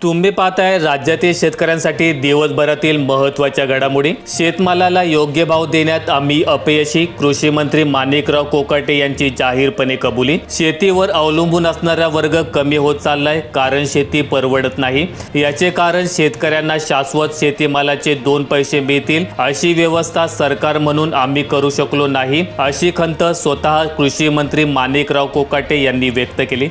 तुम्ही पाहताय राज्यातील शेतकऱ्यांसाठी दिवसभरातील महत्त्वाच्या घडामोडी। शेतमालाला योग्य भाव देण्यात आम्ही अपयशी, कृषी मंत्री माणिकराव कोकाटे यांची जाहीरपणे कबुली। शेतीवर अवलंबून असणारा वर्ग कमी होत चाललाय, कारण शेती परवडत नाही। याचे कारण शेतकऱ्यांना शाश्वत शेतीमालाचे 2 पैसे मिळतील अशी व्यवस्था सरकार म्हणून आम्ही करू शकलो नाही, अशी खंत स्वतः कृषी मंत्री माणिकराव कोकाटे यांनी व्यक्त केली।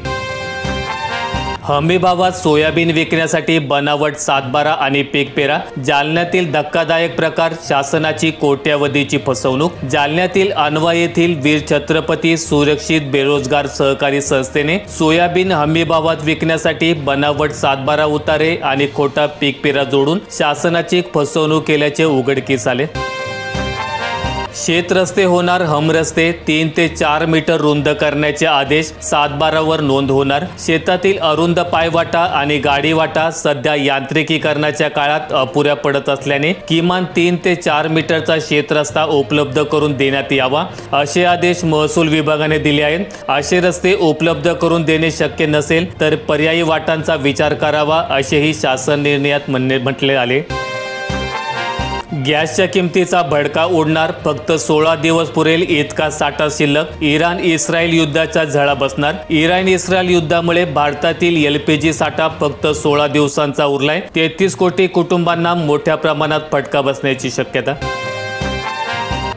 हमी भावात सोयाबीन विकण्यासाठी बनावट 7/12 आणि पीक पेरा। जालन्यातील धक्कादायक प्रकार, शासनाची कोट्यावधीची फसवणूक। जालन्यातील अनवा येथील वीर छत्रपती सुरक्षित बेरोजगार सहकारी संस्थेने सोयाबीन हमी भावात विकण्यासाठी बनावट 7/12 उतारे आणि खोटा पीक पेरा जोडून शासनाची फसवणूक केल्याचे उघडकीस आले। शेत रस्ते होणार हमरस्ते, 3 ते 4 मीटर रुंद करण्याचे आदेश, 7/12 वर नोंद होणार। शेतातील अरुंद पायवाटा आणि गाडीवाटा सध्या यांत्रिकीकरणाच्या काळात अपुऱ्या पडत असल्याने किमान 3 ते 4 मीटरचा शेत रस्ता उपलब्ध करून देण्यात यावा, असे आदेश महसूल विभागाने दिले आहेत। असे रस्ते उपलब्ध करून देणे शक्य नसेल तर पर्यायी वाटांचा विचार करावा, असेही शासन निर्णयात म्हटले आले। गॅसच्या किमतीचा भडका उडणार, फक्त 16 दिवस पुरेल इतका साठा शिल्लक। इराण इस्रायल युद्धाचा झळा बसणार। इराण इस्रायल युद्धामुळे भारतातील LPG साठा फक्त 16 दिवसांचा उरलाय। 33 कोटी कुटुंबांना मोठ्या प्रमाणात फटका बसण्याची शक्यता।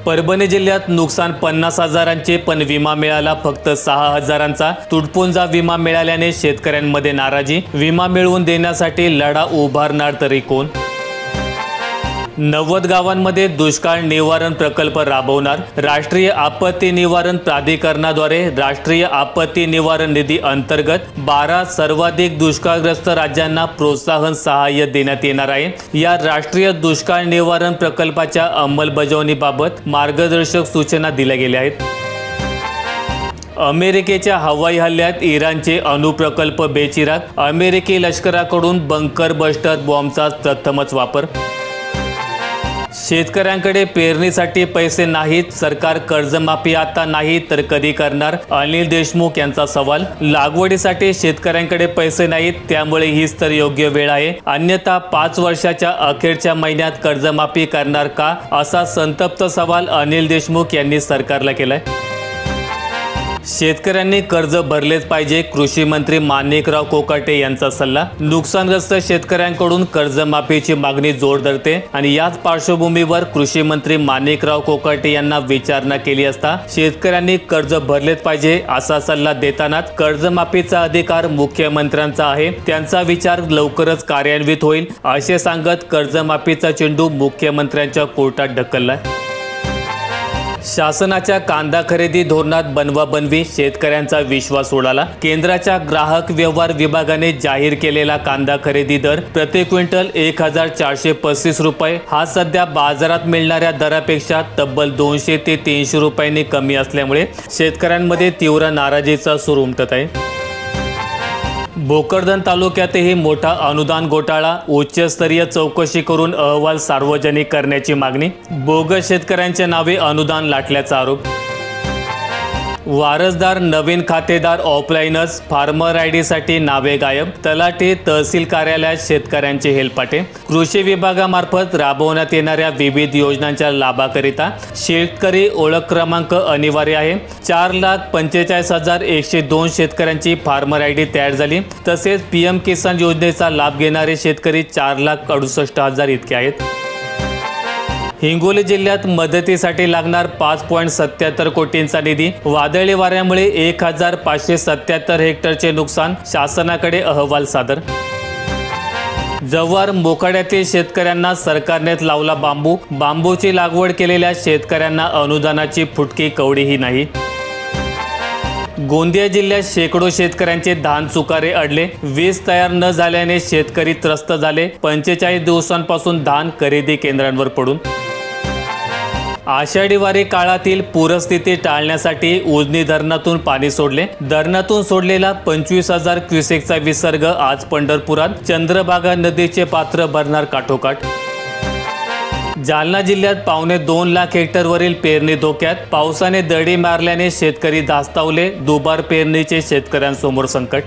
परभणी जिल्ह्यात नुकसान 50 हजारांचे, पण विमा मिळाला फक्त 6 हजारांचा। तुटपुंजा विमा मिळाल्याने शेतकऱ्यांमध्ये नाराजी। विमा मिळवून देण्यासाठी लढा उभारणार तरी कोण? 90 गावांमध्ये दुष्काळ निवारण प्रकल्प राबवणार। राष्ट्रीय आपत्ती निवारण प्राधिकरणाद्वारे राष्ट्रीय आपत्ती निवारण निधी अंतर्गत 12 सर्वाधिक दुष्काळग्रस्त राज्यांना प्रोत्साहन सहाय्य देण्यात येणार आहे। या राष्ट्रीय दुष्काळ निवारण प्रकल्पाच्या अंमलबजावणीबाबत मार्गदर्शक सूचना दिल्या गेल्या आहेत। अमेरिकेच्या हवाई हल्ल्यात इराणचे अणुप्रकल्प बेचिराग। अमेरिकी लष्कराकडून बंकर बस्टर बॉम्बचा प्रथमच वापर। शेतकऱ्यांकडे पेरणीसाठी पैसे नाहीत, सरकार कर्जमाफी आता नाही तर कधी करणार? अनिल देशमुख यांचा सवाल। लागवडीसाठी शेतकऱ्यांकडे पैसे नाहीत, त्यामुळे हीच तर योग्य वेळ आहे, अन्यथा 5 वर्षाच्या अखेरच्या महिन्यात कर्जमाफी करणार का, असा संतप्त सवाल अनिल देशमुख यांनी सरकारला केलाय। शेतकऱ्यांनी कर्ज भरलेच पाहिजे, कृषी मंत्री माणिकराव कोकाटे यांचा सल्ला। नुकसानग्रस्त शेतकऱ्यांकडून कर्जमाफीची मागणी जोर धरते आणि याच पार्श्वभूमीवर कृषी मंत्री माणिकराव कोकाटे यांना विचारणा केली असता शेतकऱ्यांनी कर्ज भरलेच पाहिजे असा सल्ला देतानाच कर्जमाफीचा अधिकार मुख्यमंत्र्यांचा आहे, त्यांचा विचार लवकरच कार्यान्वित होईल, असे सांगत कर्जमाफीचा चेंडू मुख्यमंत्र्यांच्या कोर्टात ढकललाय। शासनाच्या कांदा खरेदी धोरणात बनवाबनवी, शेतकऱ्यांचा विश्वास उडाला। केंद्राच्या ग्राहक व्यवहार विभागाने जाहीर केलेला कांदा खरेदी दर प्रति क्विंटल 1435 रुपये हा सध्या बाजारात मिळणाऱ्या दरापेक्षा तब्बल 200 ते 300 रुपयांनी कमी असल्यामुळे शेतकऱ्यांमध्ये तीव्र नाराजीचा सूर उमटत आहे। भोकरदन तालुक्यातही मोठा अनुदान घोटाळा, उच्चस्तरीय चौकशी करून अहवाल सार्वजनिक करण्याची मागणी। बोगस शेतकऱ्यांच्या नावे अनुदान लाटल्याचा आरोप। वारसदार नवीन खातेदार ऑफलाईनच, फार्मर आयडीसाठी नावे गायब। तलाठी तहसील कार्यालयात शेतकऱ्यांचे हेलपाटे। कृषी विभागामार्फत राबवण्यात येणाऱ्या विविध योजनांच्या लाभाकरिता शेतकरी ओळख क्रमांक अनिवार्य आहे। 4,45,102 शेतकऱ्यांची फार्मर आयडी तयार झाली, तसेच PM किसान योजनेचा लाभ घेणारे शेतकरी 4,68,000 इतके आहेत। हिंगोली जिल्ह्यात मदतीसाठी लागणार 5.77 कोटींचा निधी। वादळी वाऱ्यामुळे 1,577 हेक्टरचे नुकसान, शासनाकडे अहवाल सादर। जव्हार मोखाड्यातील शेतकऱ्यांना सरकारनेच लावला बांबू, बांबूची लागवड केलेल्या शेतकऱ्यांना अनुदानाची फुटकी कवडीही नाही। गोंदिया जिल्ह्यात शेकडो शेतकऱ्यांचे धान चुकारे अडले, वीज तयार न झाल्याने शेतकरी त्रस्त झाले। 45 दिवसांपासून धान खरेदी केंद्रांवर पडून। आषाढी वारी काळातील पूरस्थिती टाळण्यासाठी उजनी धरणातून पाणी सोडले। धरणातून सोडलेला 25,000 क्युसेकचा विसर्ग आज पंढरपुरात। चंद्रभागा नदीचे पात्र भरणार काठोकाठ। जालना जिल्ह्यात 2.25 लाख हेक्टरवरील पेरणी धोक्यात, पावसाने दडी मारल्याने शेतकरी धास्तावले। दुबार पेरणीचे शेतकऱ्यांसमोर संकट।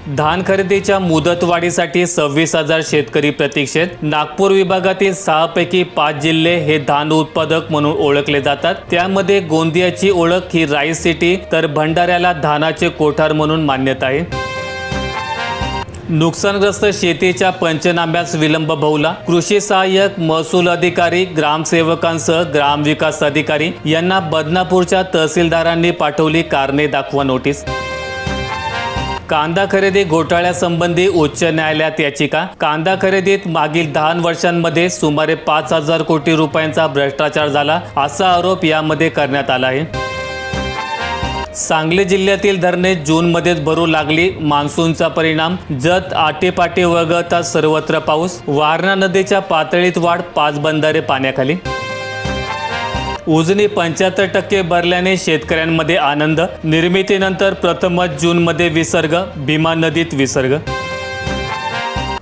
धान खरेदीच्या मुदतवाढीसाठी 26,000 शेतकरी प्रतीक्षेत. नागपूर विभागातील 6 पैकी 5 जिल्हे हे धान उत्पादक म्हणून ओळखले जातात. त्यामध्ये गोंदियाची ओळख ही राईस सिटी, तर भंडाऱ्याला धानाचे कोठार म्हणून मान्यता आहे. नुकसानग्रस्त शेतीच्या पंचनाम्यास विलंब भोवला. कृषी सहाय्यक, महसूल अधिकारी, ग्रामसेवकांसह ग्रामविकास अधिकारी यांना बदनापूरच्या तहसीलदारांनी पाठवली कारणे दाखवा नोटीस. कांदा खरेदी घोटाळ्यासंबंधी उच्च न्यायालयात याचिका. कांदा खरेदीत मागील 10 वर्षांमध्ये सुमारे 5,000 कोटी रुपयांचा भ्रष्टाचार झाला असा आरोप यामध्ये करण्यात आला आहे. सांगली जिल्ह्यातील धरणे जूनमध्येच भरू लागली. मान्सूनचा परिणाम. जत आटेपाटे वगळता सर्वत्र पाऊस. वारणा नदीच्या पातळीत वाढ. 5 बंधारे पाण्याखाली. उजनी 75% भरल्याने शेतकऱ्यांमध्ये आनंद. निर्मितीनंतर प्रथमच जूनमध्ये विसर्ग. भीमा नदीत विसर्ग.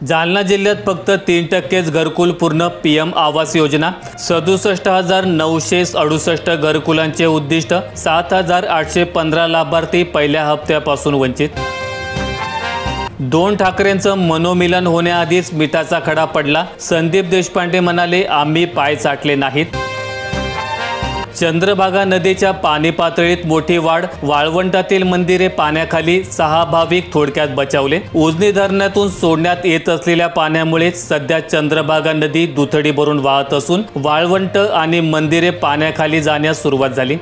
जालना जिल्ह्यात फक्त 3%च घरकुल पूर्ण. PM आवास योजना. 67,968 घरकुलांचे उद्दिष्ट. 7,815 लाभार्थी पहिल्या हप्त्यापासून वंचित. 2 ठाकरेंचं मनोमिलन होण्याआधीच मिठाचा खडा पडला. संदीप देशपांडे म्हणाले, आम्ही पाय चाटले नाहीत. चंद्रभागा नदीच्या पाणी पातळीत मोठी वाढ. वाळवंटातील मंदिरे पाण्याखाली. 6 भाविक थोडक्यात बचावले. उजनी धरणातून सोडण्यात येत असलेल्या पाण्यामुळे सध्या चंद्रभागा नदी दुथडी भरून वाहत असून वाळवंट आणि मंदिरे पाण्याखाली जाण्यास सुरुवात झाली.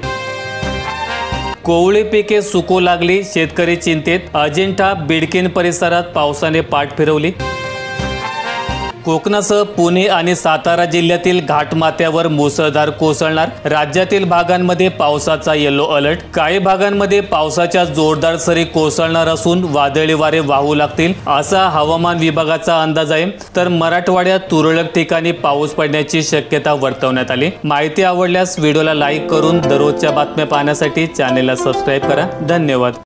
कोवळी पिके सुकू लागली. शेतकरी चिंतेत. अजिंठा, बिडकीन परिसरात पावसाने पाठ फिरवली. कोकणासह पुणे आणि सातारा जिल्ह्यातील घाटमाथ्यावर मुसळधार कोसळणार. राज्यातील भागांमध्ये पावसाचा येलो अलर्ट. काही भागांमध्ये पावसाच्या जोरदार सरी कोसळणार असून वादळी वारे वाहू लागतील असा हवामान विभागाचा अंदाज आहे. तर मराठवाड्यात तुरळक ठिकाणी पाऊस पडण्याची शक्यता वर्तवण्यात आली. माहिती आवडल्यास व्हिडिओला लाईक करून दररोजच्या बातम्या पाहण्यासाठी चॅनेलला सबस्क्राईब करा. धन्यवाद.